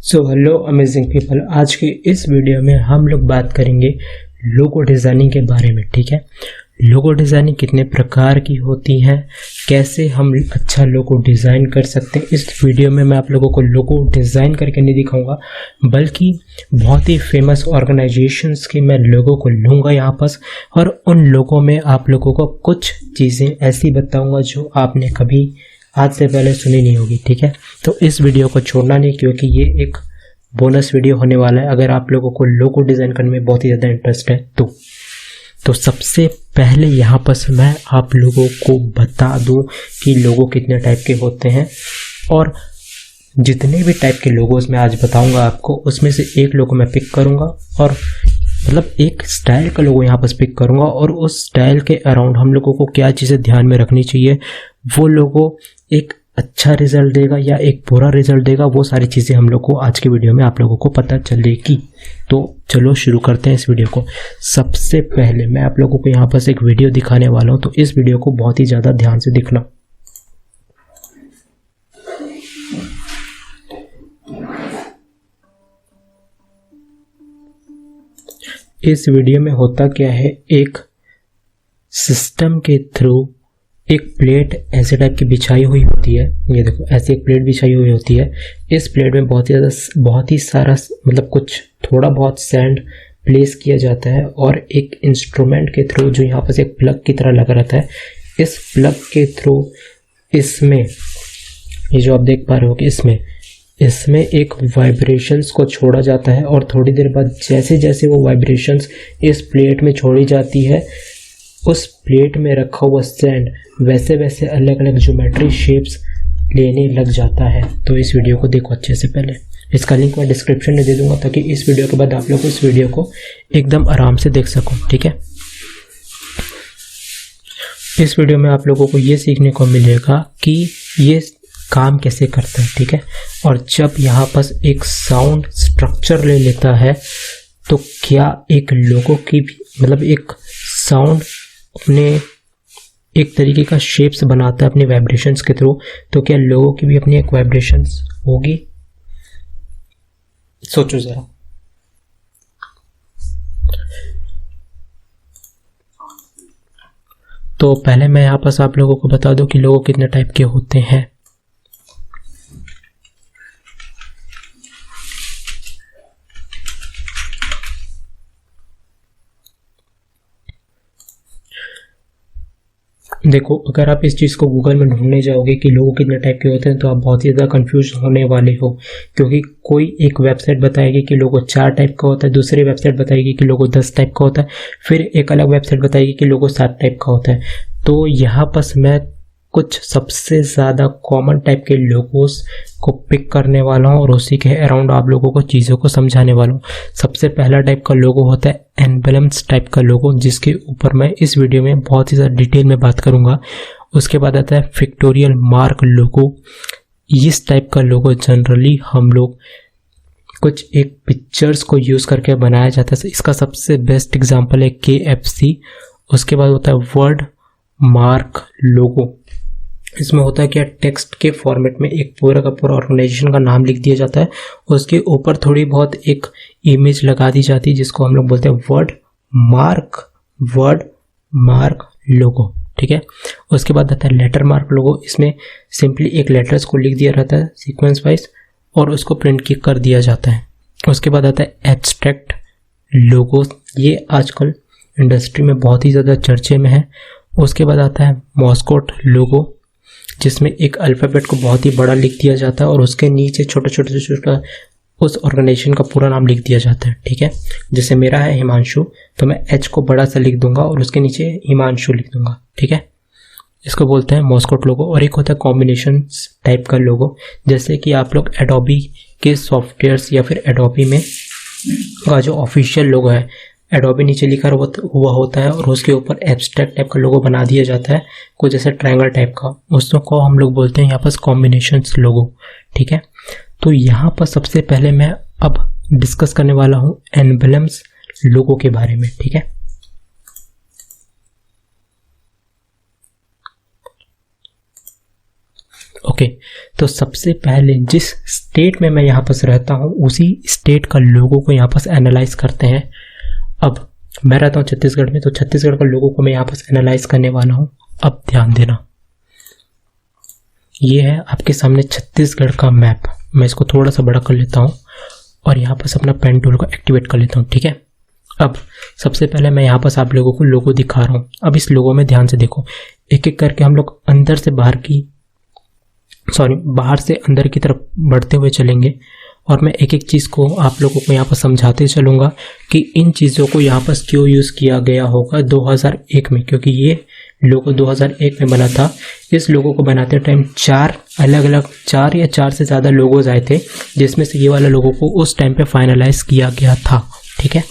So hello amazing people, आज की इस वीडियो में हम लोग बात करेंगे लोगो डिज़ाइनिंग के बारे में। ठीक है, लोगो डिज़ाइनिंग कितने प्रकार की होती है, कैसे हम अच्छा लोगो डिज़ाइन कर सकते हैं। इस वीडियो में मैं आप लोगों को लोगो डिज़ाइन करके नहीं दिखाऊंगा, बल्कि बहुत ही फेमस ऑर्गेनाइजेशंस के मैं लोगों को लूँगा यहाँ पास, और उन लोगों में आप लोगों को कुछ चीज़ें ऐसी बताऊँगा जो आपने कभी आज से पहले सुनी नहीं होगी। ठीक है, तो इस वीडियो को छोड़ना नहीं, क्योंकि ये एक बोनस वीडियो होने वाला है। अगर आप लोगों को लोगो डिज़ाइन करने में बहुत ही ज़्यादा इंटरेस्ट है तो सबसे पहले यहाँ पर मैं आप लोगों को बता दूं कि लोगो कितने टाइप के होते हैं, और जितने भी टाइप के लोगोस मैं आज बताऊंगा आपको, उसमें से एक लोगो मैं पिक करूंगा, और मतलब एक स्टाइल का लोगो यहाँ पर पिक करूंगा, और उस स्टाइल के अराउंड हम लोगों को क्या चीज़ें ध्यान में रखनी चाहिए, वो लोगो एक अच्छा रिजल्ट देगा या एक बुरा रिजल्ट देगा, वो सारी चीज़ें हम लोग को आज की वीडियो में आप लोगों को पता चलेगी। तो चलो शुरू करते हैं इस वीडियो को। सबसे पहले मैं आप लोगों को यहाँ पर एक वीडियो दिखाने वाला हूँ, तो इस वीडियो को बहुत ही ज़्यादा ध्यान से देखना। इस वीडियो में होता क्या है, एक सिस्टम के थ्रू एक प्लेट ऐसे टाइप की बिछाई हुई होती है। ये देखो, ऐसी एक प्लेट बिछाई हुई होती है। इस प्लेट में बहुत ही सारा मतलब कुछ थोड़ा बहुत सैंड प्लेस किया जाता है, और एक इंस्ट्रूमेंट के थ्रू जो यहाँ पर एक प्लग की तरह लगा रहता है, इस प्लग के थ्रू इसमें ये जो आप देख पा रहे हो कि इसमें एक वाइब्रेशंस को छोड़ा जाता है, और थोड़ी देर बाद जैसे जैसे वो वाइब्रेशंस इस प्लेट में छोड़ी जाती है, उस प्लेट में रखा हुआ सैंड वैसे वैसे अलग अलग ज्योमेट्री शेप्स लेने लग जाता है। तो इस वीडियो को देखो अच्छे से। पहले इसका लिंक मैं डिस्क्रिप्शन में दे दूंगा, ताकि इस वीडियो के बाद आप लोग इस वीडियो को एकदम आराम से देख सको। ठीक है, इस वीडियो में आप लोगों को ये सीखने को मिलेगा कि ये काम कैसे करता है। ठीक है, और जब यहाँ पर एक साउंड स्ट्रक्चर ले लेता है, तो क्या एक लोगो की भी मतलब एक साउंड अपने एक तरीके का शेप्स बनाता है अपने वाइब्रेशंस के थ्रू, तो क्या लोगों की भी अपनी एक वाइब्रेशंस होगी? सोचो जरा। तो पहले मैं यहाँ पर आप लोगों को बता दूं कि लोगो कितने टाइप के होते हैं। देखो, अगर आप इस चीज़ को गूगल में ढूंढने जाओगे कि लोगो कितने टाइप के होते हैं, तो आप बहुत ही ज़्यादा कंफ्यूज होने वाले हो, क्योंकि कोई एक वेबसाइट बताएगी कि लोगो 4 टाइप का होता है, दूसरी वेबसाइट बताएगी कि लोगो 10 टाइप का होता है, फिर एक अलग वेबसाइट बताएगी कि लोगो 7 टाइप का होता है। तो यहाँ पर मैं कुछ सबसे ज़्यादा कॉमन टाइप के लोगोस को पिक करने वाला हूँ, और उसी के अराउंड आप लोगों को चीज़ों को समझाने वाला हूँ। सबसे पहला टाइप का लोगो होता है एम्बलम्स टाइप का लोगो, जिसके ऊपर मैं इस वीडियो में बहुत ही ज़्यादा डिटेल में बात करूँगा। उसके बाद आता है पिक्टोरियल मार्क लोगो। इस टाइप का लोगो जनरली हम लोग कुछ एक पिक्चर्स को यूज़ करके बनाया जाता है। इसका सबसे बेस्ट एग्जाम्पल है KFC। उसके बाद होता है वर्ड मार्क लोगो। इसमें होता है क्या, टेक्स्ट के फॉर्मेट में एक पूरा का पूरा ऑर्गेनाइजेशन का नाम लिख दिया जाता है, उसके ऊपर थोड़ी बहुत एक इमेज लगा दी जाती है, जिसको हम लोग बोलते हैं वर्ड मार्क लोगो। ठीक है, उसके बाद आता है लेटर मार्क लोगो। इसमें सिंपली एक लेटर्स को लिख दिया रहता है सीक्वेंस वाइज, और उसको प्रिंट कर दिया जाता है। उसके बाद आता है एब्स्ट्रैक्ट लोगो। ये आजकल इंडस्ट्री में बहुत ही ज़्यादा चर्चे में है। उसके बाद आता है मॉस्कोट लोगो, जिसमें एक अल्फ़ाबेट को बहुत ही बड़ा लिख दिया जाता है, और उसके नीचे छोटा उस ऑर्गेनाइजेशन का पूरा नाम लिख दिया जाता है। ठीक है, जैसे मेरा है हिमांशु, तो मैं H को बड़ा सा लिख दूंगा और उसके नीचे हिमांशु लिख दूंगा। ठीक है, इसको बोलते हैं मॉस्कोट लोगो। और एक होता है कॉम्बिनेशन टाइप का लोगो, जैसे कि आप लोग एडोबी के सॉफ्टवेयर्स या फिर एडोबी में का जो ऑफिशियल लोगो है, एडोबी नीचे लिखा हुआ होता है, और उसके ऊपर एब्स्ट्रैक्ट टाइप का लोगो बना दिया जाता है, कुछ जैसे ट्रायंगल टाइप का। उसको हम लोग बोलते हैं यहाँ पर कॉम्बिनेशंस लोगो। ठीक है, तो यहाँ पर सबसे पहले मैं अब डिस्कस करने वाला हूँ एम्बलम्स लोगो के बारे में। ठीक है, ओके, तो सबसे पहले जिस स्टेट में मैं यहाँ पर रहता हूँ उसी स्टेट का लोगों को यहाँ पर एनालाइज करते हैं। अब मैं रहता हूँ छत्तीसगढ़ में, तो छत्तीसगढ़ का लोगों को मैं यहाँ पर एनालाइज करने वाला हूँ। अब ध्यान देना, ये है आपके सामने छत्तीसगढ़ का मैप। मैं इसको थोड़ा सा बड़ा कर लेता हूँ और यहाँ पर अपना पेन टूल को एक्टिवेट कर लेता हूँ, ठीक है। अब सबसे पहले मैं यहाँ पर आप लोगों को लोगो दिखा रहा हूँ। अब इस लोगो में ध्यान से देखो, एक एक करके हम लोग अंदर से बाहर से अंदर की तरफ बढ़ते हुए चलेंगे और मैं एक एक चीज़ को आप लोगों को यहाँ पर समझाते चलूँगा कि इन चीज़ों को यहाँ पर क्यों यूज़ किया गया होगा 2001 में, क्योंकि ये लोगो 2001 में बना था। इस लोगो को बनाते टाइम चार या चार से ज़्यादा लोगोज आए थे, जिसमें से ये वाला लोगो को उस टाइम पे फाइनलाइज किया गया था, ठीक है।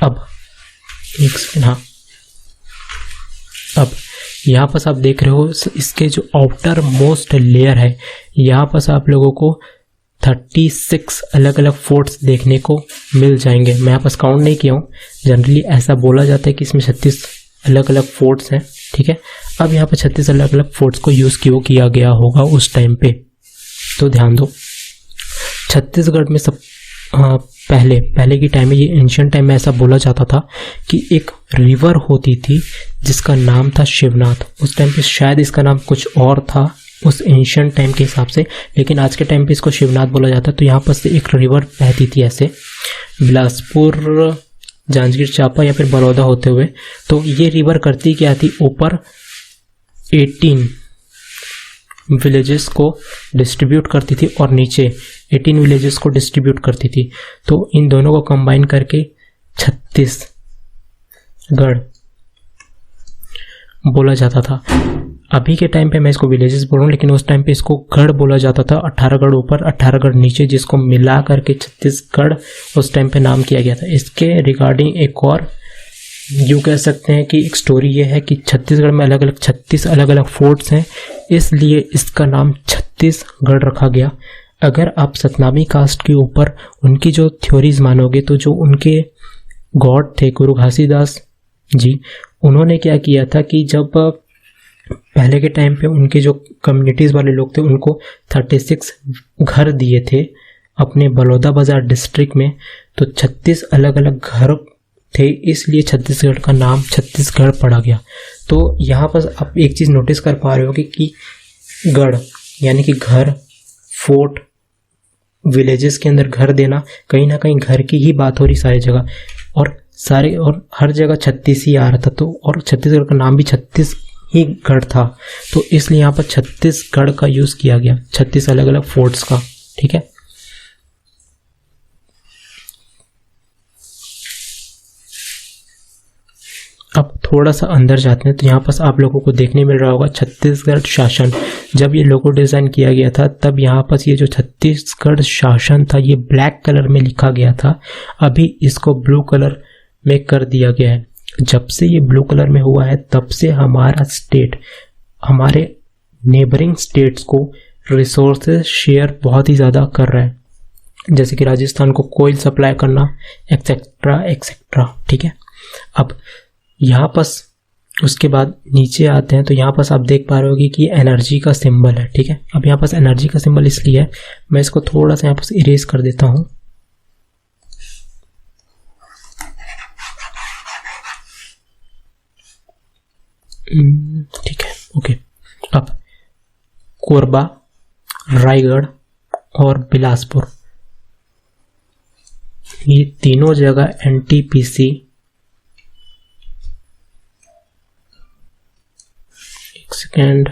अब एक सेकेंड, हाँ, अब यहाँ पर आप देख रहे हो इसके जो आउटर मोस्ट लेयर है, यहाँ पर आप लोगों को 36 अलग अलग फोर्ट्स देखने को मिल जाएंगे। मैं यहाँ पर काउंट नहीं किया हूँ, जनरली ऐसा बोला जाता है कि इसमें 36 अलग अलग फोर्ट्स हैं, ठीक है। अब यहाँ पर 36 अलग अलग फोर्ट्स को यूज़ क्यों किया गया होगा उस टाइम पे, तो ध्यान दो। छत्तीसगढ़ में सब पहले की टाइम में, ये एंशिएंट टाइम में ऐसा बोला जाता था कि एक रिवर होती थी जिसका नाम था शिवनाथ। उस टाइम पे शायद इसका नाम कुछ और था उस एंशिएंट टाइम के हिसाब से, लेकिन आज के टाइम पे इसको शिवनाथ बोला जाता है। तो यहाँ पर से एक रिवर बहती थी ऐसे बिलासपुर, जांजगीर चांपा या फिर बड़ौदा होते हुए। तो ये रिवर करती क्या थी, ऊपर 18 विलेजेस को डिस्ट्रीब्यूट करती थी और नीचे 18 विलेजेस को डिस्ट्रीब्यूट करती थी। तो इन दोनों को कंबाइन करके छत्तीसगढ़ बोला जाता था। अभी के टाइम पे मैं इसको विलेजेस बोल रहा हूँ, लेकिन उस टाइम पे इसको गढ़ बोला जाता था। 18 गढ़ ऊपर 18 गढ़ नीचे, जिसको मिला करके छत्तीसगढ़ उस टाइम पे नाम किया गया था। इसके रिगार्डिंग एक और यूँ कह सकते हैं कि एक स्टोरी ये है कि छत्तीसगढ़ में 36 अलग अलग फोर्ट्स हैं, इसलिए इसका नाम छत्तीसगढ़ रखा गया। अगर आप सतनामी कास्ट के ऊपर उनकी जो थ्योरीज मानोगे, तो जो उनके गॉड थे गुरु घासीदास जी, उन्होंने क्या किया था कि जब पहले के टाइम पे उनके जो कम्युनिटीज़ वाले लोग थे उनको 36 घर दिए थे अपने बलौदा बाजार डिस्ट्रिक्ट में। तो 36 अलग अलग घर थे, इसलिए छत्तीसगढ़ का नाम छत्तीसगढ़ पड़ा गया। तो यहाँ पर आप एक चीज़ नोटिस कर पा रहे हो कि गढ़ यानी कि घर, फोर्ट, विलेजेस के अंदर घर देना, कहीं ना कहीं घर की ही बात हो रही सारी जगह, और हर जगह 36 ही आ रहा था। तो और छत्तीसगढ़ का नाम भी 36 ही गढ़ था, तो इसलिए यहाँ पर छत्तीसगढ़ का यूज़ किया गया, 36 अलग अलग फोर्ट्स का, ठीक है। अब थोड़ा सा अंदर जाते हैं, तो यहाँ पर आप लोगों को देखने मिल रहा होगा छत्तीसगढ़ शासन। जब ये लोगो डिज़ाइन किया गया था तब यहाँ पर ये जो छत्तीसगढ़ शासन था ये ब्लैक कलर में लिखा गया था। अभी इसको ब्लू कलर में कर दिया गया है। जब से ये ब्लू कलर में हुआ है तब से हमारा स्टेट हमारे नेबरिंग स्टेट्स को रिसोर्सेज शेयर बहुत ही ज़्यादा कर रहा है, जैसे कि राजस्थान को कोयल सप्लाई करना, एक्सेट्रा एक्सेट्रा, ठीक है। अब यहाँ पर उसके बाद नीचे आते हैं, तो यहाँ पर आप देख पा रहे होगे कि एनर्जी का सिंबल है, ठीक है। अब यहाँ पर एनर्जी का सिंबल इसलिए है, मैं इसको थोड़ा सा यहाँ पर इरेज कर देता हूँ। ठीक है, ओके। अब कोरबा, रायगढ़ और बिलासपुर, ये तीनों जगह एनटीपीसी, एक सेकेंड,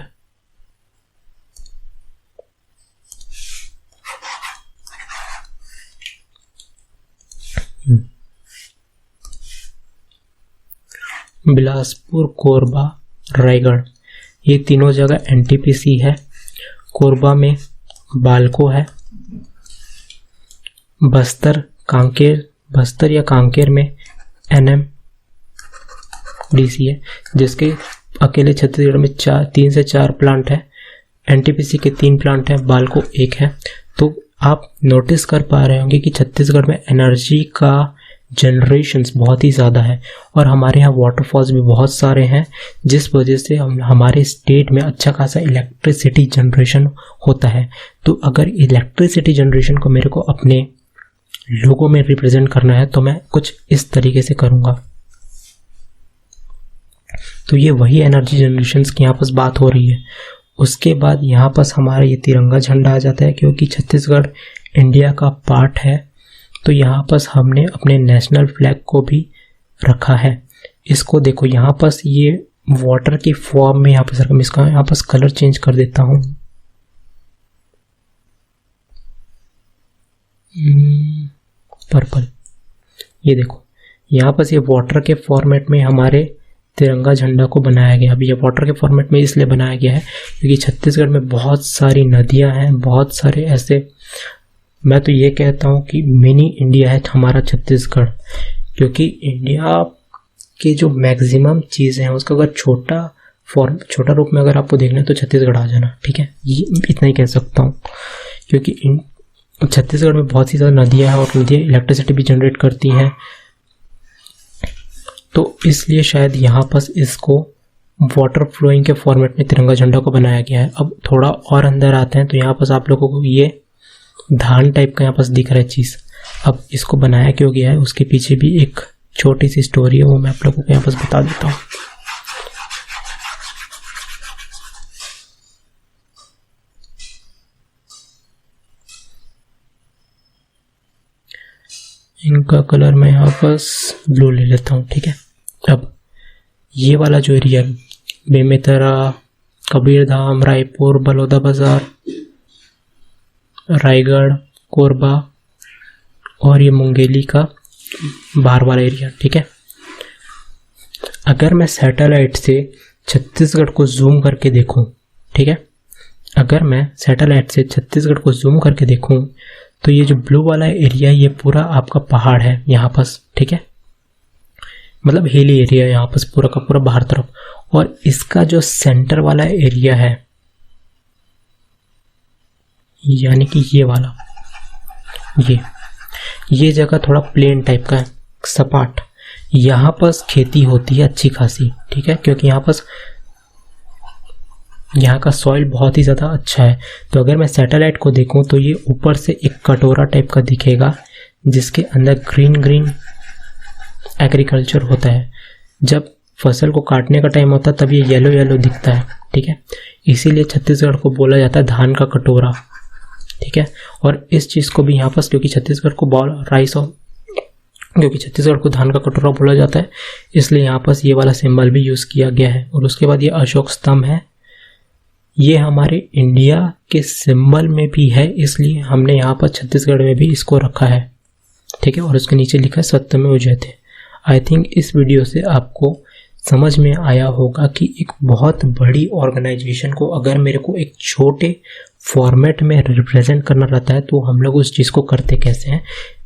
बिलासपुर, कोरबा, रायगढ़, ये तीनों जगह एनटीपीसी है। कोरबा में बालको है, बस्तर या कांकेर में एनएमडीसी है, जिसके अकेले छत्तीसगढ़ में 3 से 4 प्लांट है। एनटीपीसी के 3 प्लांट हैं, बालको 1 है। तो आप नोटिस कर पा रहे होंगे कि छत्तीसगढ़ में एनर्जी का जनरेशन्स बहुत ही ज़्यादा है और हमारे यहाँ वाटरफॉल्स भी बहुत सारे हैं, जिस वजह से हमारे स्टेट में अच्छा खासा इलेक्ट्रिसिटी जनरेशन होता है। तो अगर इलेक्ट्रिसिटी जनरेशन को मेरे को अपने लोगों में रिप्रेजेंट करना है तो मैं कुछ इस तरीके से करूँगा। तो ये वही एनर्जी जनरेशन्स की यहाँ पर बात हो रही है। उसके बाद यहाँ पर हमारा ये तिरंगा झंडा आ जाता है, क्योंकि छत्तीसगढ़ इंडिया का पार्ट है तो यहाँ पर हमने अपने नेशनल फ्लैग को भी रखा है। इसको देखो यहाँ पर ये वाटर की फॉर्म में यहाँ पर मैं इसका यहाँ पर कलर चेंज कर देता हूँ। पर्पल। ये देखो यहाँ पर ये वाटर के फॉर्मेट में हमारे तिरंगा झंडा को बनाया गया। अभी ये वाटर के फॉर्मेट में इसलिए बनाया गया है क्योंकि छत्तीसगढ़ में बहुत सारी नदियाँ हैं, बहुत सारे ऐसे, मैं तो ये कहता हूँ कि मिनी इंडिया है हमारा छत्तीसगढ़। क्योंकि इंडिया के जो मैक्सिमम चीज़ें हैं उसका अगर छोटा रूप में अगर आपको देखना है तो छत्तीसगढ़ आ जाना, ठीक है। ये इतना ही कह सकता हूँ, क्योंकि छत्तीसगढ़ में बहुत सी ज़्यादा नदियाँ हैं और नदियाँ इलेक्ट्रिसिटी भी जनरेट करती हैं, तो इसलिए शायद यहाँ पर इसको वाटर फ्लोइंग के फॉर्मेट में तिरंगा झंडा को बनाया गया है। अब थोड़ा और अंदर आते हैं तो यहाँ पर आप लोगों को ये धान टाइप का यहाँ पर दिख रहा है चीज़। अब इसको बनाया क्यों गया है उसके पीछे भी एक छोटी सी स्टोरी है, वो मैं आप लोगों को यहाँ पर बता देता हूँ। इनका कलर मैं यहाँ पर ब्लू ले लेता हूँ, ठीक है। अब ये वाला जो एरिया बेमेतरा, कबीरधाम, रायपुर, बलौदा बाजार, रायगढ़, कोरबा और ये मुंगेली का बाहर वाला एरिया, ठीक है। अगर मैं सैटेलाइट से छत्तीसगढ़ को जूम करके देखूं, ठीक है, अगर मैं सैटेलाइट से छत्तीसगढ़ को जूम करके देखूं तो ये जो ब्लू वाला एरिया ये पूरा आपका पहाड़ है यहाँ पास, ठीक है, मतलब हिली एरिया यहाँ पास पूरा का पूरा बाहर तरफ। और इसका जो सेंटर वाला एरिया है यानी कि ये वाला, ये जगह थोड़ा प्लेन टाइप का है, सपाट। यहाँ पर खेती होती है अच्छी खासी, ठीक है, क्योंकि यहाँ का सॉइल बहुत ही ज़्यादा अच्छा है। तो अगर मैं सैटेलाइट को देखूं तो ये ऊपर से एक कटोरा टाइप का दिखेगा जिसके अंदर ग्रीन ग्रीन एग्रीकल्चर होता है। जब फसल को काटने का टाइम होता है तब ये येलो येलो दिखता है, ठीक है। इसीलिए छत्तीसगढ़ को बोला जाता है धान का कटोरा, ठीक है। और इस चीज़ को भी यहाँ पर क्योंकि छत्तीसगढ़ को क्योंकि छत्तीसगढ़ को धान का कटोरा बोला जाता है, इसलिए यहाँ पर ये वाला सिंबल भी यूज़ किया गया है। और उसके बाद ये अशोक स्तंभ है, ये हमारे इंडिया के सिंबल में भी है, इसलिए हमने यहाँ पर छत्तीसगढ़ में भी इसको रखा है, ठीक है। और उसके नीचे लिखा है सत्यमेव जयते। आई थिंक इस वीडियो से आपको समझ में आया होगा कि एक बहुत बड़ी ऑर्गेनाइजेशन को अगर मेरे को एक छोटे फॉर्मेट में रिप्रेजेंट करना रहता है तो हम लोग उस चीज़ को करते कैसे हैं।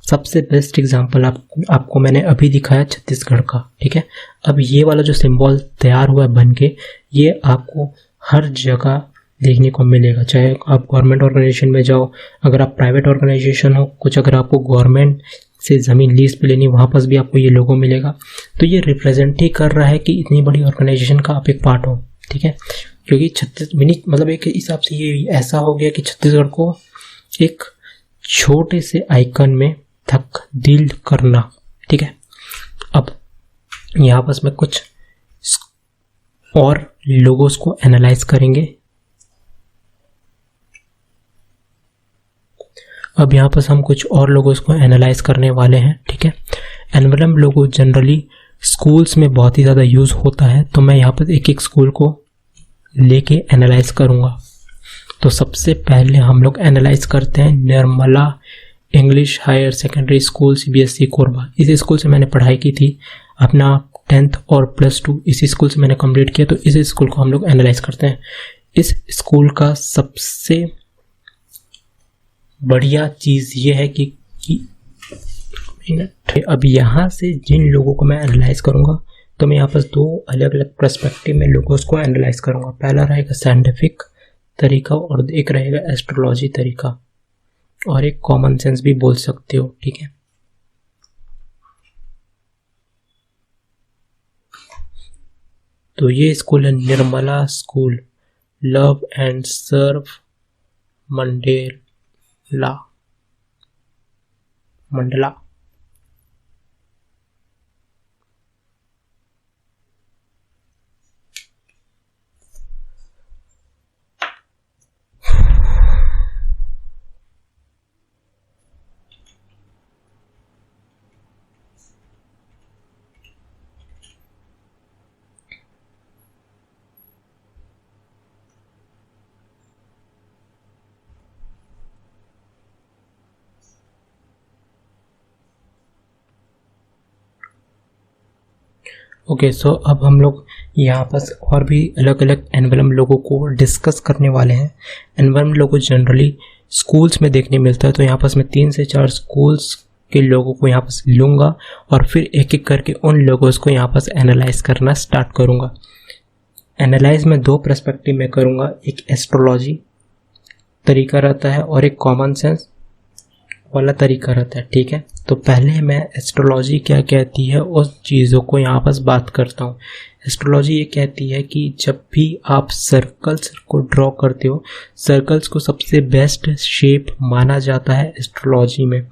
सबसे बेस्ट एग्जांपल आपको मैंने अभी दिखाया छत्तीसगढ़ का, ठीक है। अब ये वाला जो सिंबल तैयार हुआ है बन के, ये आपको हर जगह देखने को मिलेगा, चाहे आप गवर्नमेंट ऑर्गेनाइजेशन में जाओ, अगर आप प्राइवेट ऑर्गेनाइजेशन हो, कुछ अगर आपको गवर्नमेंट से ज़मीन लीज पे लेनी वहाँ पर भी आपको ये लोगो मिलेगा। तो ये रिप्रेजेंट ही कर रहा है कि इतनी बड़ी ऑर्गेनाइजेशन का आप एक पार्ट हो, ठीक है। क्योंकि मतलब एक हिसाब से ये ऐसा हो गया कि छत्तीसगढ़ को एक छोटे से आइकन में तब्दील करना, ठीक है। अब यहाँ पर मैं कुछ और लोगोस को एनालाइज करेंगे। अब यहाँ पर हम कुछ और लोगोस को एनालाइज करने वाले हैं, ठीक है। एनवलप लोगो जनरली स्कूल्स में बहुत ही ज़्यादा यूज़ होता है, तो मैं यहाँ पर एक एक स्कूल को लेके एनालाइज करूँगा। तो सबसे पहले हम लोग एनालाइज करते हैं Nirmala English higher secondary school CBSE Korba. इस स्कूल से मैंने पढ़ाई की थी, अपना 10th और +2 इसी स्कूल से मैंने कंप्लीट किया। तो इस स्कूल को हम लोग एनालाइज करते हैं। इस स्कूल का सबसे बढ़िया चीज़ ये है कि अब यहाँ से जिन लोगों को मैं एनालाइज करूँगा तो मैं यहाँ पर दो अलग अलग पर्सपेक्टिव में लोगों को एनालाइज करूँगा। पहला रहेगा साइंटिफिक तरीका और एक रहेगा एस्ट्रोलॉजी तरीका और एक कॉमन सेंस भी बोल सकते हो, ठीक है। तो ये स्कूल है Nirmala school, love and serve, Mandla. Okay, so अब हम लोग यहाँ पर और भी अलग अलग एनवेलम लोगों को डिस्कस करने वाले हैं। एनवेलम लोगो जनरली स्कूल्स में देखने मिलता है, तो यहाँ पर मैं 3 से 4 स्कूल्स के लोगों को यहाँ पर लूँगा और फिर एक एक करके उन लोगों को यहाँ पर एनालाइज करना स्टार्ट करूँगा। एनालाइज में 2 पर्सपेक्टिव में करूँगा, एक एस्ट्रोलॉजी तरीका रहता है और एक कॉमन सेंस वाला तरीका रहता है, ठीक है। तो पहले मैं एस्ट्रोलॉजी क्या कहती है उस चीज़ों को यहाँ पर बात करता हूँ। एस्ट्रोलॉजी ये कहती है कि जब भी आप सर्कल्स को ड्रॉ करते हो, सर्कल्स को सबसे बेस्ट शेप माना जाता है एस्ट्रोलॉजी में।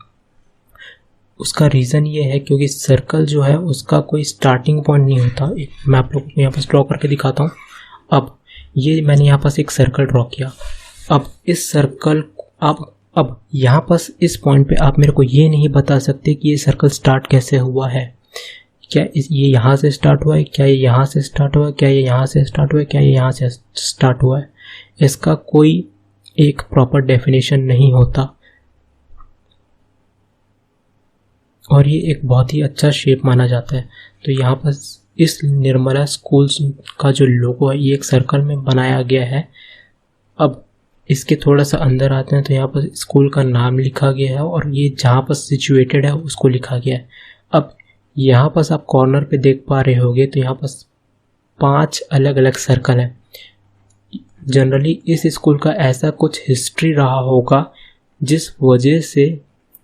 उसका रीज़न ये है क्योंकि सर्कल जो है उसका कोई स्टार्टिंग पॉइंट नहीं होता। मैं आप लोगों को यहाँ पर ड्रॉ करके दिखाता हूँ। अब ये मैंने यहाँ पर एक सर्कल ड्रॉ किया। अब इस सर्कल अब यहाँ पर इस पॉइंट पे आप मेरे को ये नहीं बता सकते कि ये सर्कल स्टार्ट कैसे हुआ है। क्या ये यहाँ से स्टार्ट हुआ है, क्या ये यहाँ से स्टार्ट हुआ है, क्या ये यहाँ से स्टार्ट हुआ है, क्या ये यहाँ से स्टार्ट हुआ है। इसका कोई एक प्रॉपर डेफिनेशन नहीं होता और ये एक बहुत ही अच्छा शेप माना जाता है। तो यहाँ पर इस निर्मला स्कूल्स का जो लोगो है ये एक सर्कल में बनाया गया है। अब इसके थोड़ा सा अंदर आते हैं तो यहाँ पर स्कूल का नाम लिखा गया है और ये जहाँ पर सिचुएटेड है उसको लिखा गया है। अब यहाँ पर आप कॉर्नर पे देख पा रहे होगे तो यहाँ पर 5 अलग अलग सर्कल है। जनरली इस स्कूल का ऐसा कुछ हिस्ट्री रहा होगा जिस वजह से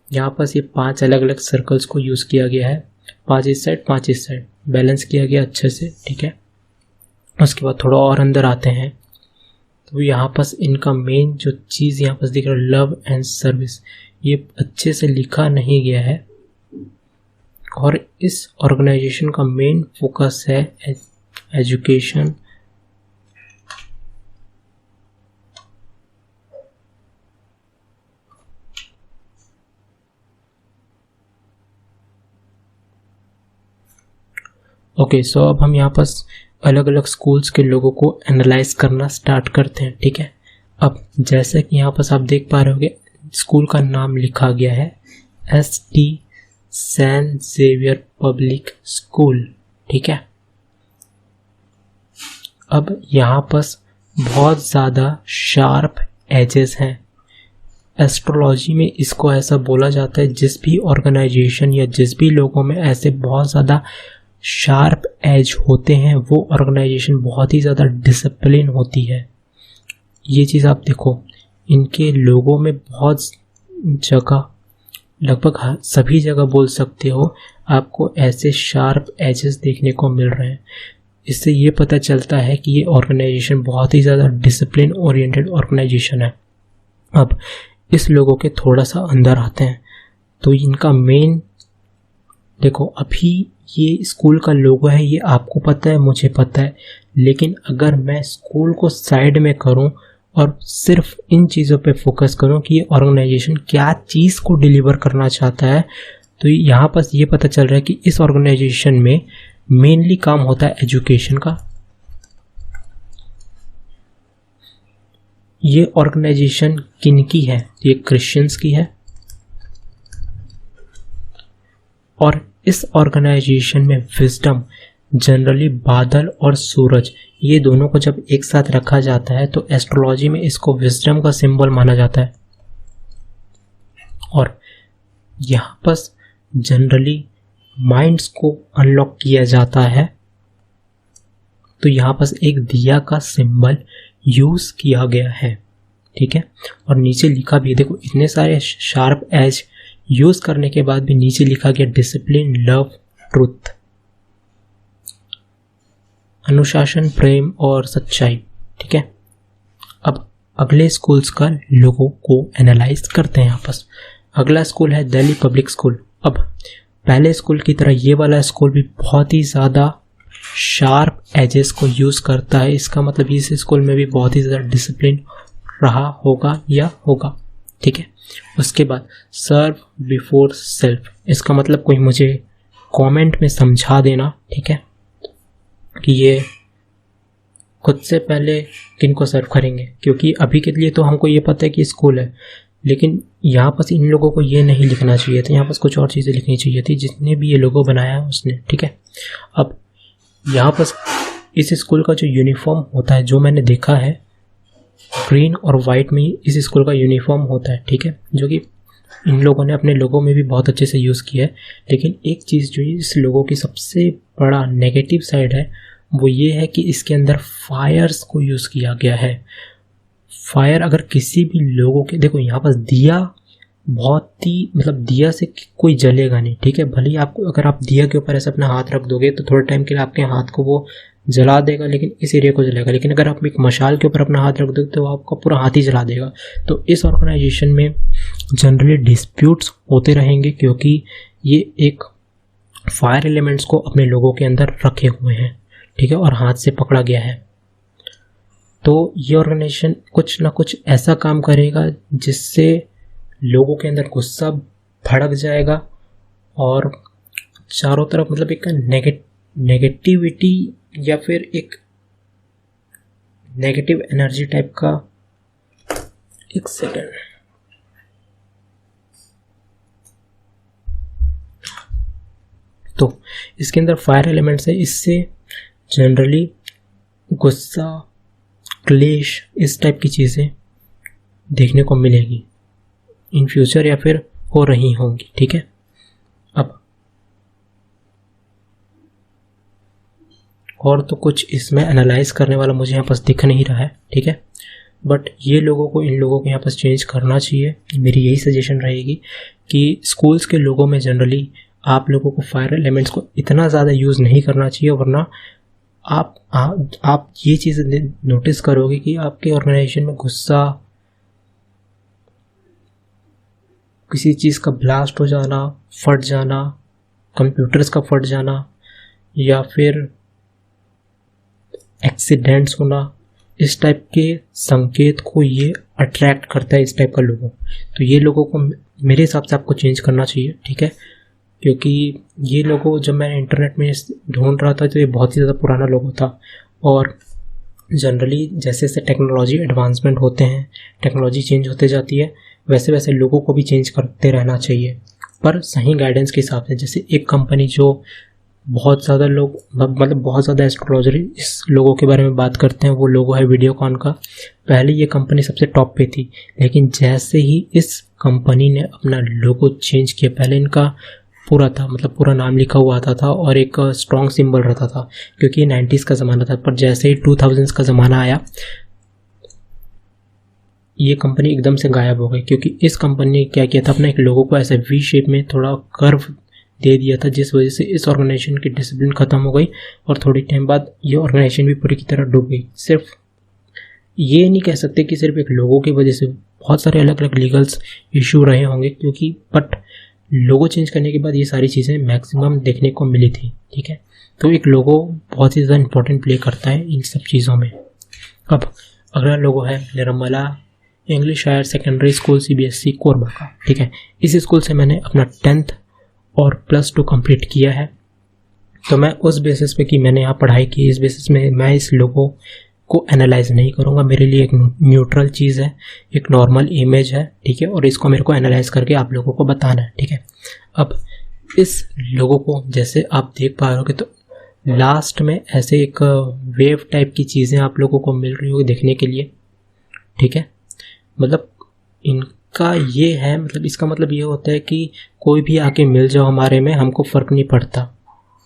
यहाँ पर ये 5 अलग अलग सर्कल्स को यूज़ किया गया है। 5 इस साइड 5 इस साइड बैलेंस किया गया अच्छे से, ठीक है। उसके बाद थोड़ा और अंदर आते हैं तो यहाँ पर इनका मेन जो चीज़ यहाँ पर दिख रहा है लव एंड सर्विस, ये अच्छे से लिखा नहीं गया है और इस ऑर्गेनाइजेशन का मेन फोकस है एजुकेशन, ओके। सो अब हम यहाँ पर अलग अलग स्कूल्स के लोगों को एनालाइज करना स्टार्ट करते हैं, ठीक है। अब जैसे कि यहाँ पर आप देख पा रहे होगे स्कूल का नाम लिखा गया है ST saint Xavier public school, ठीक है। अब यहाँ पर बहुत ज़्यादा शार्प एजेस हैं। एस्ट्रोलॉजी में इसको ऐसा बोला जाता है जिस भी ऑर्गेनाइजेशन या जिस भी लोगों में ऐसे बहुत ज़्यादा शार्प एज होते हैं वो ऑर्गेनाइजेशन बहुत ही ज़्यादा डिसिप्लिन होती है। ये चीज़ आप देखो इनके लोगों में बहुत जगह, लगभग सभी जगह बोल सकते हो, आपको ऐसे शार्प एजेस देखने को मिल रहे हैं। इससे ये पता चलता है कि ये ऑर्गेनाइजेशन बहुत ही ज़्यादा डिसिप्लिन ओरिएंटेड ऑर्गेनाइजेशन है। अब इस लोगों के थोड़ा सा अंदर आते हैं तो इनका मेन देखो, अभी ये स्कूल का लोगो है, ये आपको पता है, मुझे पता है, लेकिन अगर मैं स्कूल को साइड में करूं और सिर्फ इन चीज़ों पे फोकस करूं कि ये ऑर्गेनाइजेशन क्या चीज़ को डिलीवर करना चाहता है, तो यहाँ पर ये पता चल रहा है कि इस ऑर्गेनाइजेशन में मेनली काम होता है एजुकेशन का। ये ऑर्गेनाइजेशन किनकी है? ये क्रिश्चियंस की है और इस ऑर्गेनाइजेशन में विजडम, जनरली बादल और सूरज, ये दोनों को जब एक साथ रखा जाता है तो एस्ट्रोलॉजी में इसको विजडम का सिंबल माना जाता है। और यहाँ पर जनरली माइंड्स को अनलॉक किया जाता है, तो यहाँ पर एक दिया का सिंबल यूज किया गया है, ठीक है। और नीचे लिखा भी, देखो इतने सारे शार्प एज यूज करने के बाद भी नीचे लिखा गया डिसिप्लिन, लव, ट्रुथ। अनुशासन, प्रेम और सच्चाई। ठीक है, अब अगले स्कूल्स का लोगों को एनालाइज करते हैं आपस। अगला स्कूल है दिल्ली पब्लिक स्कूल। अब पहले स्कूल की तरह ये वाला स्कूल भी बहुत ही ज़्यादा शार्प एजेस को यूज़ करता है। इसका मतलब इस स्कूल में भी बहुत ही ज़्यादा डिसिप्लिन रहा होगा या होगा। ठीक है, उसके बाद सर्व बिफोर सेल्फ। इसका मतलब कोई मुझे कमेंट में समझा देना, ठीक है, कि ये खुद से पहले किनको सर्व करेंगे, क्योंकि अभी के लिए तो हमको ये पता है कि स्कूल है, लेकिन यहाँ पर इन लोगों को ये नहीं लिखना चाहिए था, यहाँ पर कुछ और चीज़ें लिखनी चाहिए थी जिसने भी ये लोगो बनाया है उसने। ठीक है, अब यहाँ पर इस स्कूल का जो यूनिफॉर्म होता है, जो मैंने देखा है, ग्रीन और वाइट में इस स्कूल का यूनिफॉर्म होता है। ठीक है, जो कि इन लोगों ने अपने लोगों में भी बहुत अच्छे से यूज़ किया है। लेकिन एक चीज़ जो इस लोगों की सबसे बड़ा नेगेटिव साइड है वो ये है कि इसके अंदर फायर्स को यूज़ किया गया है। फायर अगर किसी भी लोगों के, देखो यहाँ पर दिया बहुत ही, मतलब दिया से कोई जलेगा नहीं। ठीक है, भले ही आपको, अगर आप दिया के ऊपर ऐसे अपना हाथ रख दोगे तो थोड़े टाइम के लिए आपके हाथ को वो जला देगा, लेकिन इस एरिया को जलाएगा। लेकिन अगर आप एक मशाल के ऊपर अपना हाथ रख दोगे तो आपका पूरा हाथ ही जला देगा। तो इस ऑर्गेनाइजेशन में जनरली डिस्प्यूट्स होते रहेंगे, क्योंकि ये एक फायर एलिमेंट्स को अपने लोगों के अंदर रखे हुए हैं। ठीक है, और हाथ से पकड़ा गया है। तो ये ऑर्गेनाइजेशन कुछ ना कुछ ऐसा काम करेगा जिससे लोगों के अंदर गुस्सा भड़क जाएगा और चारों तरफ मतलब एक नेगेटिविटी या फिर एक नेगेटिव एनर्जी टाइप का। एक सेकेंड, तो इसके अंदर फायर एलिमेंट्स है, इससे जनरली गुस्सा, क्लेश, इस टाइप की चीज़ें देखने को मिलेगी इन फ्यूचर या फिर हो रही होंगी। ठीक है, अब और तो कुछ इसमें एनालाइज करने वाला मुझे यहाँ पास दिख नहीं रहा है। ठीक है, बट ये लोगों को, इन लोगों को यहाँ पास चेंज करना चाहिए। मेरी यही सजेशन रहेगी कि स्कूल्स के लोगों में जनरली आप लोगों को फायर एलिमेंट्स को इतना ज़्यादा यूज़ नहीं करना चाहिए, वरना आप ये चीज़ नोटिस करोगे कि आपके ऑर्गेनाइजेशन में गुस्सा, किसी चीज़ का ब्लास्ट हो जाना, फट जाना, कंप्यूटर्स का फट जाना, या फिर एक्सीडेंट्स होना, इस टाइप के संकेत को ये अट्रैक्ट करता है, इस टाइप का लोगों। तो ये लोगों को मेरे हिसाब से आपको चेंज करना चाहिए। ठीक है, क्योंकि ये लोगो जब मैं इंटरनेट में ढूंढ रहा था तो ये बहुत ही ज़्यादा पुराना लोगो था, और जनरली जैसे जैसे टेक्नोलॉजी एडवांसमेंट होते हैं, टेक्नोलॉजी चेंज होते जाती है, वैसे वैसे लोगों को भी चेंज करते रहना चाहिए, पर सही गाइडेंस के हिसाब से। जैसे एक कंपनी जो बहुत ज़्यादा लोग, मतलब बहुत ज़्यादा एस्ट्रोलॉजर इस लोगों के बारे में बात करते हैं, वो लोगो है वीडियोकॉन का। पहले ये कंपनी सबसे टॉप पे थी, लेकिन जैसे ही इस कंपनी ने अपना लोगो चेंज किया, पहले इनका पूरा था, मतलब पूरा नाम लिखा हुआ आता था और एक स्ट्रॉन्ग सिंबल रहता था, क्योंकि ये 90s का ज़माना था। पर जैसे ही 2000s का ज़माना आया, ये कंपनी एकदम से गायब हो गई, क्योंकि इस कंपनी ने क्या किया था, अपना एक लोगो को ऐसे वी शेप में थोड़ा कर्व दे दिया था, जिस वजह से इस ऑर्गेनाइजेशन की डिसिप्लिन ख़त्म हो गई और थोड़ी टाइम बाद ये ऑर्गेनाइजेशन भी पूरी की तरह डूब गई। सिर्फ ये नहीं कह सकते कि सिर्फ एक लोगों की वजह से, बहुत सारे अलग अलग लीगल्स इशू रहे होंगे, क्योंकि बट लोगो चेंज करने के बाद ये सारी चीज़ें मैक्सिमम देखने को मिली थी। ठीक है, तो एक लोगो बहुत ही ज़्यादा इंपॉर्टेंट प्ले करता है इन सब चीज़ों में। अब अगला लोगो है Nirmala English higher secondary school CBSE Korba का। ठीक है, इस स्कूल से मैंने अपना 10th और +2 कंप्लीट किया है। तो मैं उस बेसिस पे कि मैंने यहाँ पढ़ाई की, इस बेसिस में मैं इस लोगो को एनालाइज नहीं करूँगा। मेरे लिए एक न्यूट्रल चीज़ है, एक नॉर्मल इमेज है। ठीक है, और इसको मेरे को एनालाइज करके आप लोगों को बताना है। ठीक है, अब इस लोगो को जैसे आप देख पा रहे हो कि तो लास्ट में ऐसे एक वेव टाइप की चीज़ें आप लोगों को मिल रही होगी देखने के लिए। ठीक है, मतलब इनका ये है, मतलब इसका मतलब ये होता है कि कोई भी आके मिल जाओ हमारे में, हमको फ़र्क नहीं पड़ता।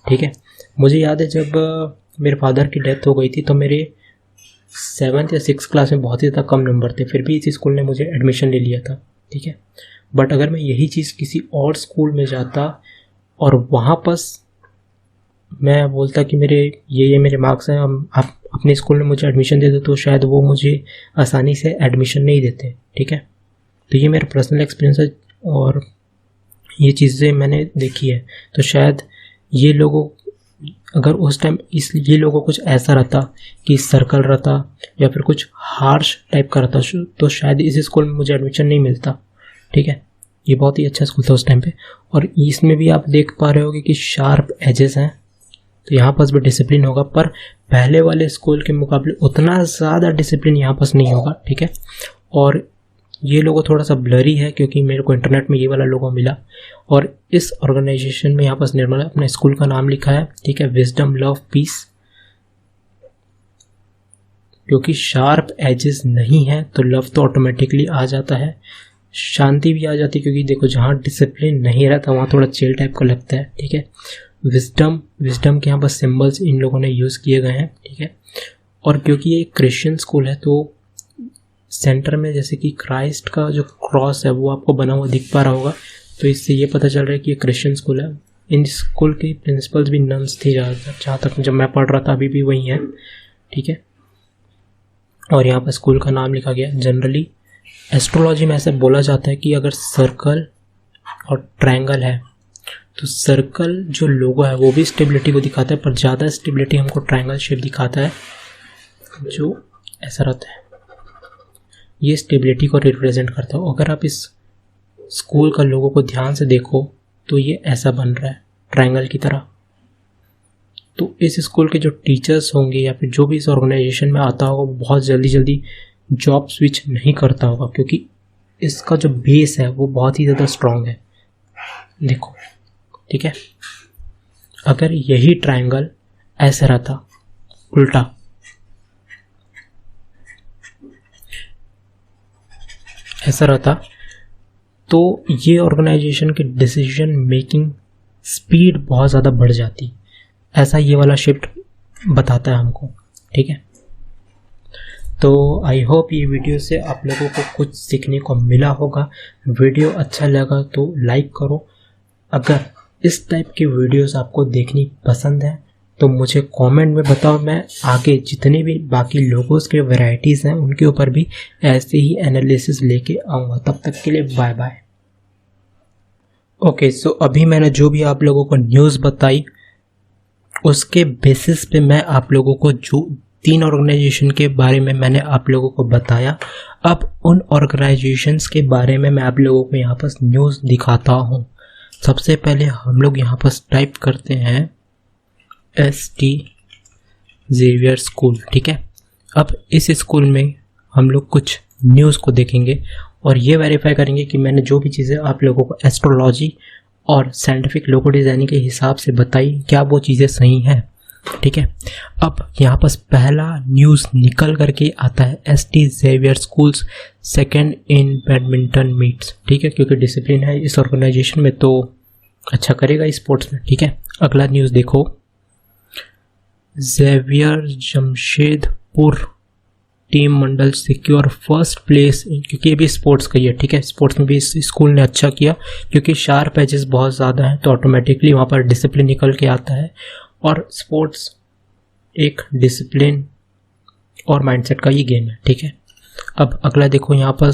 ठीक है, मुझे याद है जब मेरे फादर की डेथ हो गई थी तो मेरे 7th या 6th क्लास में बहुत ही ज़्यादा कम नंबर थे, फिर भी इस स्कूल ने मुझे एडमिशन ले लिया था। ठीक है, बट अगर मैं यही चीज़ किसी और स्कूल में जाता और वहाँ पास मैं बोलता कि मेरे ये मेरे मार्क्स हैं, हम आप अपने स्कूल में मुझे एडमिशन दे दो, तो शायद वो मुझे आसानी से एडमिशन नहीं देते। ठीक है, तो ये मेरा पर्सनल एक्सपीरियंस है और ये चीज़ें मैंने देखी है। तो शायद ये लोगों, अगर उस टाइम इस ये लोगों को कुछ ऐसा रहता कि सर्कल रहता या फिर कुछ हार्श टाइप का रहता, तो शायद इस स्कूल में मुझे एडमिशन नहीं मिलता। ठीक है, ये बहुत ही अच्छा स्कूल था उस टाइम पे। और इसमें भी आप देख पा रहे होगे कि शार्प एजेस हैं, तो यहाँ पास भी डिसिप्लिन होगा, पर पहले वाले स्कूल के मुकाबले उतना ज़्यादा डिसिप्लिन यहाँ पास नहीं होगा। ठीक है, और ये लोगो थोड़ा सा ब्लरी है क्योंकि मेरे को इंटरनेट में ये वाला लोगो मिला। और इस ऑर्गेनाइजेशन में यहाँ पास निर्मला अपने स्कूल का नाम लिखा है। ठीक है, विजडम लव पीस, क्योंकि शार्प एजेस नहीं है तो लव तो ऑटोमेटिकली आ जाता है, शांति भी आ जाती है, क्योंकि देखो जहाँ डिसिप्लिन नहीं रहता वहाँ थोड़ा चिल टाइप का लगता है। ठीक है, विजडम के यहाँ पर सिंबल्स इन लोगों ने यूज़ किए गए हैं। ठीक है, और क्योंकि ये क्रिश्चियन स्कूल है तो सेंटर में जैसे कि क्राइस्ट का जो क्रॉस है वो आपको बना हुआ दिख पा रहा होगा, तो इससे ये पता चल रहा है कि ये क्रिश्चियन स्कूल है। इन स्कूल की प्रिंसिपल्स भी नन्स थी ज़्यादातर, जहाँ तक जब मैं पढ़ रहा था, अभी भी वही है। ठीक है, और यहाँ पर स्कूल का नाम लिखा गया। जनरली एस्ट्रोलॉजी में ऐसा बोला जाता है कि अगर सर्कल और ट्रायंगल है तो सर्कल जो लोगो है वो भी स्टेबिलिटी को दिखाता है, पर ज़्यादा स्टेबिलिटी हमको ट्रायंगल शेप दिखाता है, जो ऐसा रहता है, ये स्टेबिलिटी को रिप्रेजेंट करता है। अगर आप इस स्कूल का लोगो को ध्यान से देखो तो ये ऐसा बन रहा है ट्रायंगल की तरह। तो इस स्कूल के जो टीचर्स होंगे या फिर जो भी इस ऑर्गेनाइजेशन में आता होगा वो बहुत जल्दी जल्दी जॉब स्विच नहीं करता होगा, क्योंकि इसका जो बेस है वो बहुत ही ज़्यादा स्ट्रॉन्ग है। देखो, ठीक है, अगर यही ट्रायंगल ऐसा रहता उल्टा, ऐसा रहता, तो ये ऑर्गेनाइजेशन के डिसीजन मेकिंग स्पीड बहुत ज़्यादा बढ़ जाती। ऐसा ये वाला शिफ्ट बताता है हमको। ठीक है, तो आई होप ये वीडियो से आप लोगों को कुछ सीखने को मिला होगा। वीडियो अच्छा लगा तो लाइक करो। अगर इस टाइप की वीडियोस आपको देखनी पसंद है तो मुझे कमेंट में बताओ, मैं आगे जितने भी बाकी लोगोस के वैरायटीज़ हैं उनके ऊपर भी ऐसे ही एनालिसिस लेके आऊँगा। तब तक के लिए बाय बाय। ओके, सो अभी मैंने जो भी आप लोगों को न्यूज़ बताई उसके बेसिस पे मैं आप लोगों को जो 3 ऑर्गेनाइजेशन के बारे में मैंने आप लोगों को बताया, अब उन ऑर्गेनाइजेशंस के बारे में मैं आप लोगों को यहाँ पर न्यूज़ दिखाता हूँ। सबसे पहले हम लोग यहाँ पर टाइप करते हैं ST ज़ेवियर स्कूल। ठीक है, अब इस स्कूल में हम लोग कुछ न्यूज़ को देखेंगे और ये वेरीफाई करेंगे कि मैंने जो भी चीज़ें आप लोगों को एस्ट्रोलॉजी और साइंटिफिक लोगो डिज़ाइनिंग के हिसाब से बताई, क्या वो चीज़ें सही हैं। ठीक है, अब यहाँ पर पहला न्यूज़ निकल करके आता है ST Xavier schools second in badminton meets. ठीक है, क्योंकि डिसिप्लिन है इस ऑर्गेनाइजेशन में तो अच्छा करेगा स्पोर्ट्स में। ठीक है, अगला न्यूज़ देखो, ज़ेवियर जमशेदपुर टीम मंडल सिक्योर फर्स्ट प्लेस, क्योंकि ये भी स्पोर्ट्स का ही है। ठीक है, स्पोर्ट्स में भी इस स्कूल ने अच्छा किया, क्योंकि शार्प एजेस बहुत ज़्यादा हैं तो ऑटोमेटिकली वहाँ पर डिसिप्लिन निकल के आता है, और स्पोर्ट्स एक डिसिप्लिन और माइंडसेट का ही गेम है। ठीक है, अब अगला देखो, यहाँ पर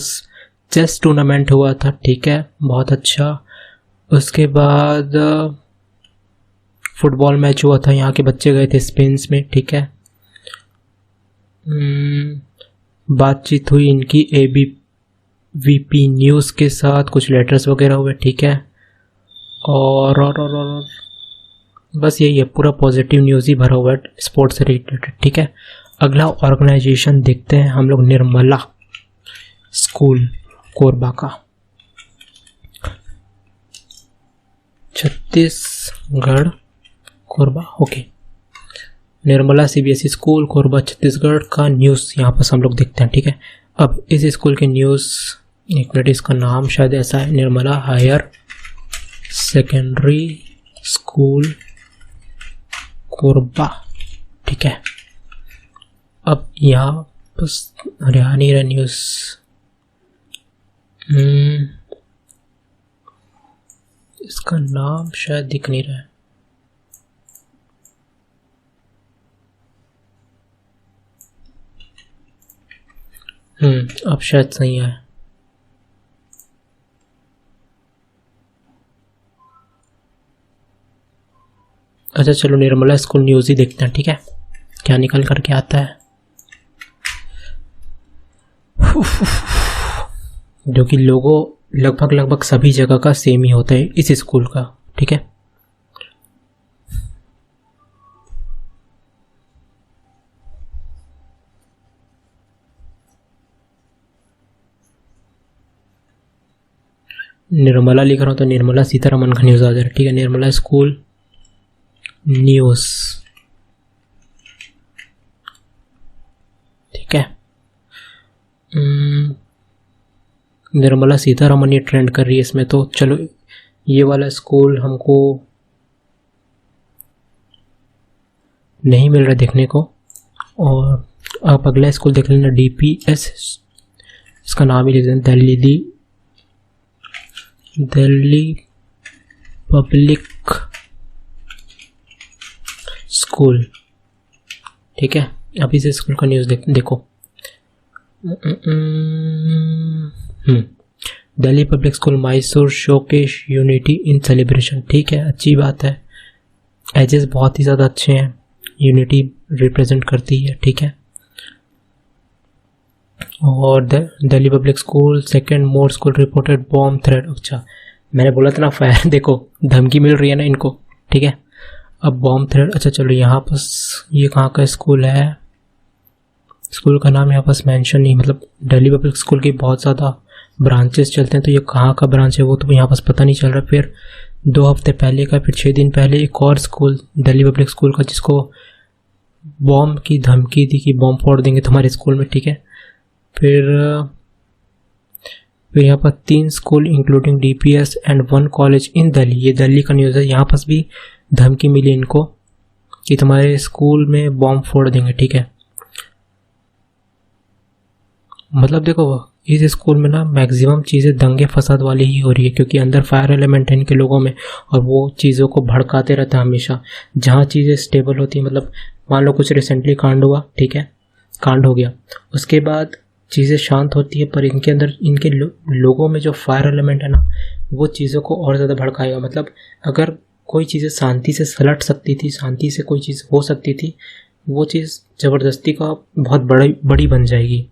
चेस टूर्नामेंट हुआ था। ठीक है, बहुत अच्छा। उसके बाद फुटबॉल मैच हुआ था, यहाँ के बच्चे गए थे स्पेन में। ठीक है, बातचीत हुई इनकी ABVP न्यूज़ के साथ, कुछ लेटर्स वगैरह हुए। ठीक है, और बस यही है, पूरा पॉजिटिव न्यूज़ ही भरा हुआ है स्पोर्ट्स से रिलेटेड। ठीक है, अगला ऑर्गेनाइजेशन देखते हैं हम लोग, निर्मला स्कूल कोरबा का, Chhattisgarh Korba. Okay, Nirmala CBSE school Korba Chhattisgarh का न्यूज़ यहाँ पर हम लोग देखते हैं। ठीक है, अब इस स्कूल के न्यूज़, एक मिनट, इसका नाम शायद ऐसा है, Nirmala higher secondary school Korba. ठीक है, अब यहाँ बस हरियाणी रहा न्यूज़, इसका नाम शायद दिख नहीं रहा है। अब शायद सही है। अच्छा चलो निर्मला स्कूल न्यूज़ ही देखते हैं, ठीक है, क्या निकल करके आता है। जो कि लोगों लगभग सभी जगह का सेम ही होता है इस स्कूल का, ठीक है। निर्मला लिख रहा हूँ तो निर्मला सीतारमन का न्यूज़ आ जा रहा है, ठीक है। निर्मला स्कूल न्यूज़, ठीक है। निर्मला सीतारमन ये ट्रेंड कर रही है इसमें, तो चलो ये वाला स्कूल हमको नहीं मिल रहा देखने को। और आप अगला स्कूल देख लेना, DPS, इसका नाम ही लिख देना, दिल्ली पब्लिक स्कूल, ठीक है। अभी से स्कूल का न्यूज़ देखो। Delhi public school Mysore showcase unity in celebration, ठीक है, अच्छी बात है। एजेस बहुत ही ज़्यादा अच्छे हैं, यूनिटी रिप्रेजेंट करती है, ठीक है। और दिल्ली पब्लिक स्कूल सेकेंड मोर स्कूल रिपोर्टेड बॉम्ब थ्रेट। अच्छा मैंने बोला था ना फायर, देखो धमकी मिल रही है ना इनको, ठीक है। अब बॉम्ब थ्रेट, अच्छा चलो यहाँ पास ये कहाँ का स्कूल है, स्कूल का नाम यहाँ पास मेंशन नहीं, मतलब दिल्ली पब्लिक स्कूल की बहुत ज़्यादा ब्रांचेस चलते हैं, तो ये कहाँ का ब्रांच है वो तो यहाँ पास पता नहीं चल रहा। फिर 2 हफ्ते पहले का, फिर 6 दिन पहले एक और स्कूल दिल्ली पब्लिक स्कूल का जिसको बॉम्ब की धमकी दी कि बॉम्ब फोड़ देंगे तुम्हारे स्कूल में, ठीक है। फिर यहाँ पर 3 school including DPS and 1 college in Delhi, ये दिल्ली का न्यूज़ है। यहाँ पास भी धमकी मिली इनको कि तुम्हारे स्कूल में बॉम्ब फोड़ देंगे, ठीक है। मतलब देखो इस स्कूल में ना मैक्सिमम चीज़ें दंगे फसाद वाली ही हो रही है, क्योंकि अंदर फायर एलिमेंट है इनके लोगों में और वो चीज़ों को भड़काते रहता है हमेशा। जहाँ चीज़ें स्टेबल होती है, मतलब मान लो कुछ रिसेंटली कांड हुआ, ठीक है, कांड हो गया, उसके बाद चीज़ें शांत होती है, पर इनके अंदर इनके लोगों में जो फायर एलिमेंट है ना वो चीज़ों को और ज़्यादा भड़काएगा। मतलब अगर कोई चीज़ें शांति से सलट सकती थी, शांति से कोई चीज़ हो सकती थी, वो चीज़ ज़बरदस्ती का बहुत बड़ी बन जाएगी।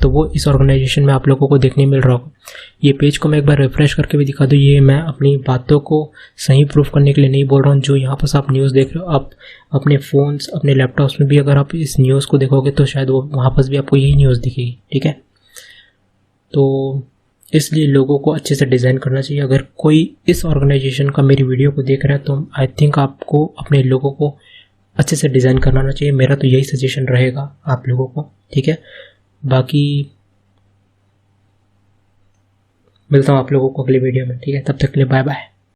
तो वो इस ऑर्गेनाइजेशन में आप लोगों को देखने मिल रहा होगा। ये पेज को मैं एक बार रिफ्रेश करके भी दिखा दूँ, ये मैं अपनी बातों को सही प्रूफ करने के लिए नहीं बोल रहा हूँ। जो यहाँ पर आप न्यूज़ देख रहे हो, आप अपने फ़ोन्स अपने लैपटॉप्स में भी अगर आप इस न्यूज़ को देखोगे तो शायद वो वहाँ पर भी आपको यही न्यूज़ दिखेगी, ठीक है। तो इसलिए लोगों को अच्छे से डिज़ाइन करना चाहिए। अगर कोई इस ऑर्गेनाइजेशन का मेरी वीडियो को देख रहा है तो आई थिंक आपको अपने लोगों को अच्छे से डिज़ाइन करना चाहिए। मेरा तो यही सजेशन रहेगा आप लोगों को, ठीक है। बाकी मिलता हूँ आप लोगों को अगली वीडियो में, ठीक है। तब तक के लिए बाय बाय।